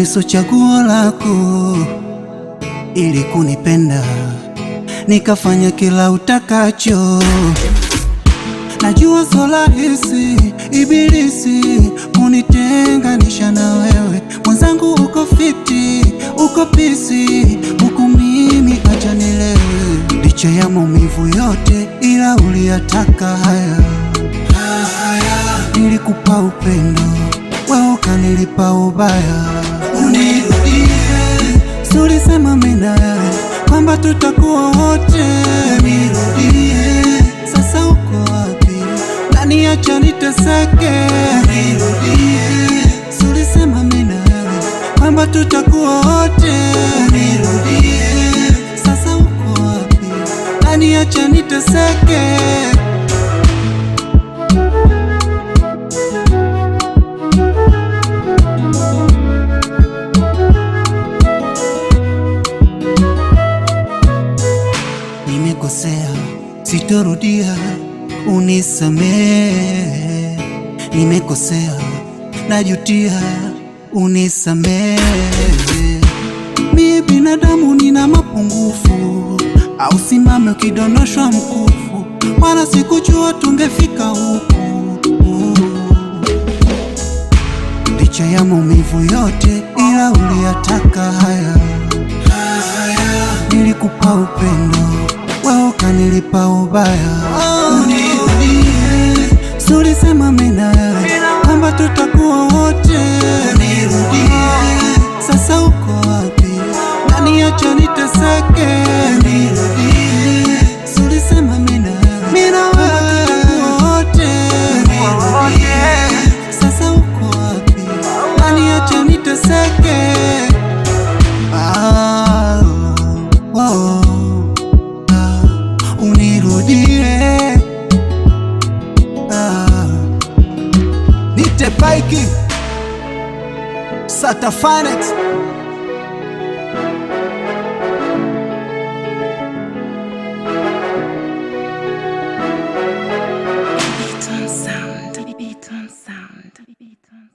mimi sio chaguo lako, ili kunipenda nikafanya kila utakacho. Najua sio rahisi, ibilisi kunitenganisha na wewe. Mwenzangu uko fiti, uko pisi, huku mimi acha nilewe. Licha ya maumivu yote, ila uliyataka haya. Nilikupa upendo, wewe ukanilipa ubaya. Unirudie, si ulisema mimi na wewe kwamba tutakuwa wote. Unirudie, sasa uko wapi? Naniacha niteseke. Unirudie, si ulisema mimi na wewe kwamba tutakuwa wote. Unirudie, sasa uko wapi? Naniacha niteseke. Nimekosea, sitorudia, unisamehe. Nimekosea, najutia, unisamehe. Mimi binadamu nina mapungufu, au simame ukidondoshwa mkufu, wala sikujua tungefika huku. Licha ya maumivu yote, ila uliyataka haya. Nilikupa upendo, wewe ukanilipa ubaya. Unirudie, si ulisema mimi na wewe kwamba tutakuwa wote. Unirudie, sasa uko wapi? Naniacha niteseke. Unirudie, si ulisema mimi na wewe tutakuwa wote. Unirudie, sasa uko wapi? Naniacha niteseke. Unirudie, Nite Paiki Sata Finance.